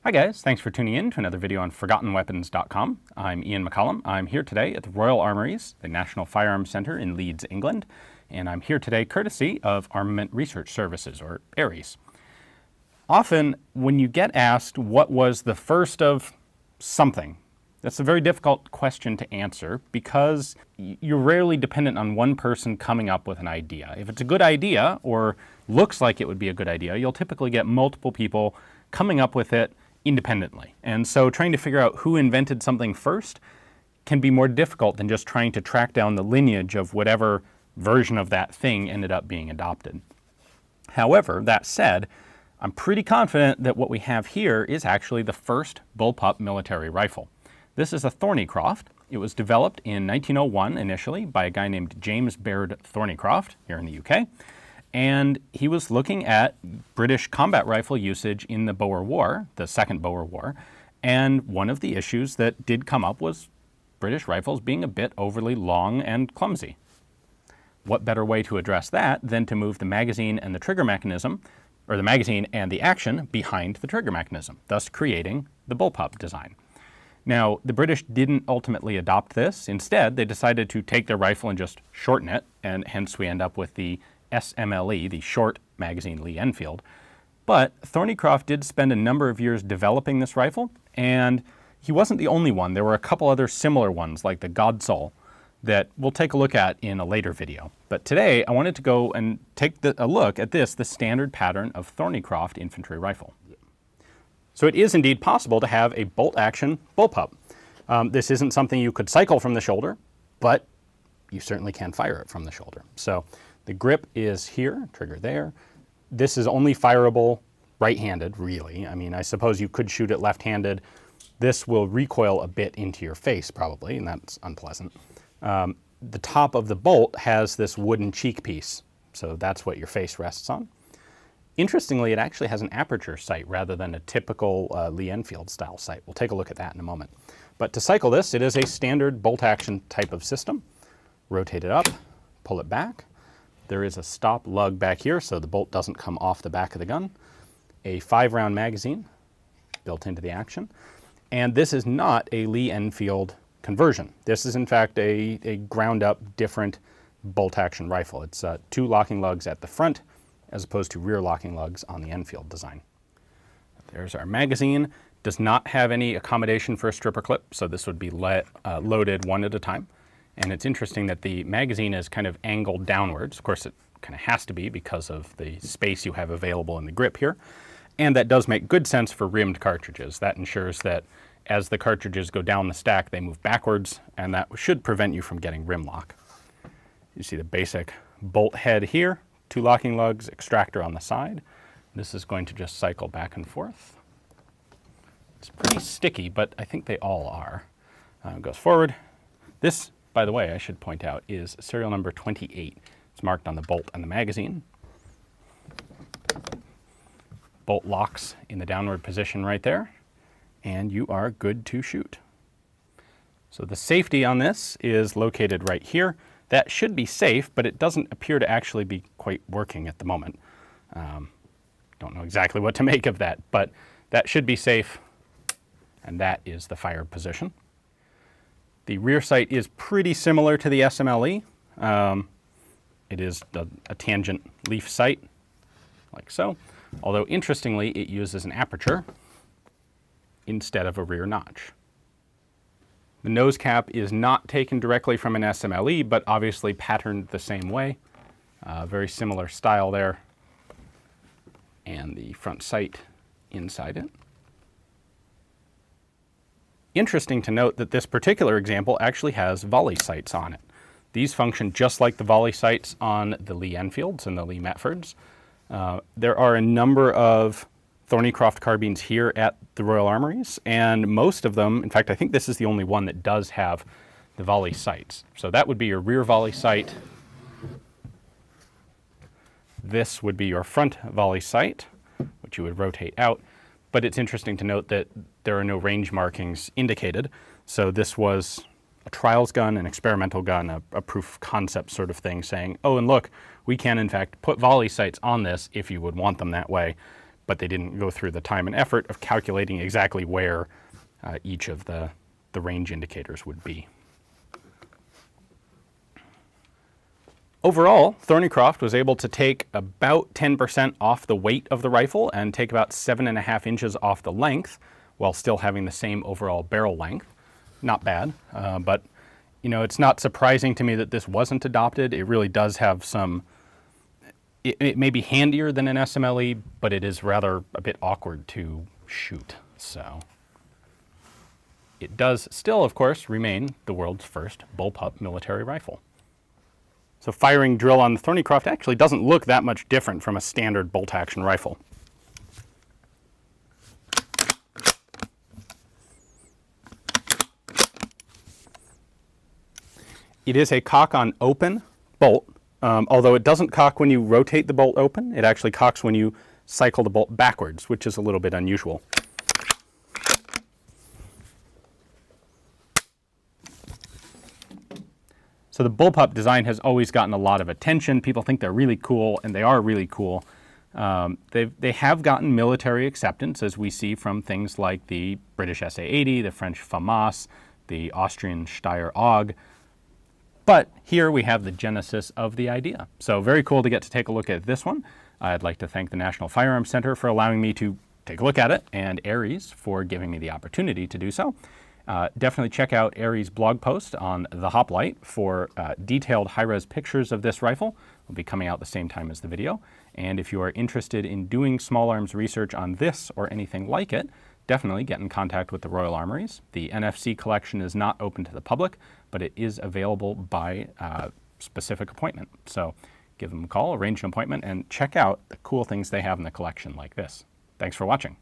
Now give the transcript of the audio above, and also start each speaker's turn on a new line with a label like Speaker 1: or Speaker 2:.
Speaker 1: Hi guys, thanks for tuning in to another video on ForgottenWeapons.com. I'm Ian McCollum. I'm here today at the Royal Armouries, the National Firearms Centre in Leeds, England, and I'm here today courtesy of Armament Research Services, or ARES. Often, when you get asked what was the first of something, that's a very difficult question to answer because you're rarely dependent on one person coming up with an idea. If it's a good idea, or looks like it would be a good idea, you'll typically get multiple people coming up with it independently. And so trying to figure out who invented something first can be more difficult than just trying to track down the lineage of whatever version of that thing ended up being adopted. However, that said, I'm pretty confident that what we have here is actually the first Bullpup military rifle. This is a Thorneycroft. It was developed in 1901 initially by a guy named James Baird Thorneycroft here in the UK. And he was looking at British combat rifle usage in the Boer War, the second Boer War, and one of the issues that did come up was British rifles being a bit overly long and clumsy. What better way to address that than to move the magazine and the trigger mechanism, or the magazine and the action, behind the trigger mechanism, thus creating the Bullpup design. Now, the British didn't ultimately adopt this. Instead, they decided to take their rifle and just shorten it, and hence we end up with the SMLE, the short magazine Lee Enfield. But Thorneycroft did spend a number of years developing this rifle, and he wasn't the only one. There were a couple other similar ones, like the Godsoll, that we'll take a look at in a later video. But today, I wanted to go and take a look at this, the standard pattern of Thorneycroft infantry rifle. So it is indeed possible to have a bolt-action bullpup. This isn't something you could cycle from the shoulder, but you certainly can fire it from the shoulder. So the grip is here, trigger there. This is only fireable right-handed, really. I mean, I suppose you could shoot it left-handed. This will recoil a bit into your face, probably, and that's unpleasant. The top of the bolt has this wooden cheek piece, so that's what your face rests on. Interestingly, it actually has an aperture sight rather than a typical Lee Enfield style sight. We'll take a look at that in a moment. But to cycle this, it is a standard bolt-action type of system. Rotate it up, pull it back. There is a stop lug back here so the bolt doesn't come off the back of the gun. A 5-round magazine built into the action. And this is not a Lee Enfield conversion. This is in fact a ground-up different bolt-action rifle. It's 2 locking lugs at the front as opposed to rear locking lugs on the Enfield design. There's our magazine. Does not have any accommodation for a stripper clip, so this would be loaded one at a time. And it's interesting that the magazine is kind of angled downwards. Of course, it kind of has to be because of the space you have available in the grip here. And that does make good sense for rimmed cartridges. That ensures that as the cartridges go down the stack, they move backwards, and that should prevent you from getting rim lock. You see the basic bolt head here, 2 locking lugs, extractor on the side. This is going to just cycle back and forth. It's pretty sticky, but I think they all are. It goes forward. This, by the way, I should point out, is serial number 28. It's marked on the bolt and the magazine. Bolt locks in the downward position right there, and you are good to shoot. So the safety on this is located right here. That should be safe, but it doesn't appear to actually be quite working at the moment. Don't know exactly what to make of that, but that should be safe, and that is the fire position. The rear sight is pretty similar to the SMLE. It is a tangent leaf sight, like so. Although, interestingly, it uses an aperture instead of a rear notch. The nose cap is not taken directly from an SMLE, but obviously patterned the same way. Very similar style there. And the front sight inside it. Interesting to note that this particular example actually has volley sights on it. These function just like the volley sights on the Lee Enfields and the Lee Metfords. There are a number of Thorneycroft carbines here at the Royal Armouries, and most of them, in fact, I think this is the only one that does have the volley sights. So that would be your rear volley sight. This would be your front volley sight, which you would rotate out. But it's interesting to note that there are no range markings indicated. So this was a trials gun, an experimental gun, a proof of concept sort of thing, saying, oh, and look, we can in fact put volley sights on this if you would want them that way. but they didn't go through the time and effort of calculating exactly where each of the range indicators would be. Overall, Thorneycroft was able to take about 10% off the weight of the rifle and take about 7.5 inches off the length while still having the same overall barrel length. Not bad, but you know, it's not surprising to me that this wasn't adopted. It really does have some, it may be handier than an SMLE, but it is rather a bit awkward to shoot. So it does still, of course, remain the world's first bullpup military rifle. So firing drill on the Thorneycroft actually doesn't look that much different from a standard bolt-action rifle. It is a cock on open bolt, although it doesn't cock when you rotate the bolt open. It actually cocks when you cycle the bolt backwards, which is a little bit unusual. So the Bullpup design has always gotten a lot of attention. People think they're really cool, and they are really cool. They have gotten military acceptance, as we see from things like the British SA-80, the French FAMAS, the Austrian Steyr AUG. But here we have the genesis of the idea. So very cool to get to take a look at this one. I'd like to thank the National Firearms Center for allowing me to take a look at it, and Aries for giving me the opportunity to do so. Definitely check out Aries' blog post on the Hoplite for detailed high-res pictures of this rifle. Will be coming out the same time as the video. And if you are interested in doing small arms research on this or anything like it, definitely get in contact with the Royal Armouries. The NFC collection is not open to the public, but it is available by specific appointment. So give them a call, arrange an appointment, and check out the cool things they have in the collection like this. Thanks for watching.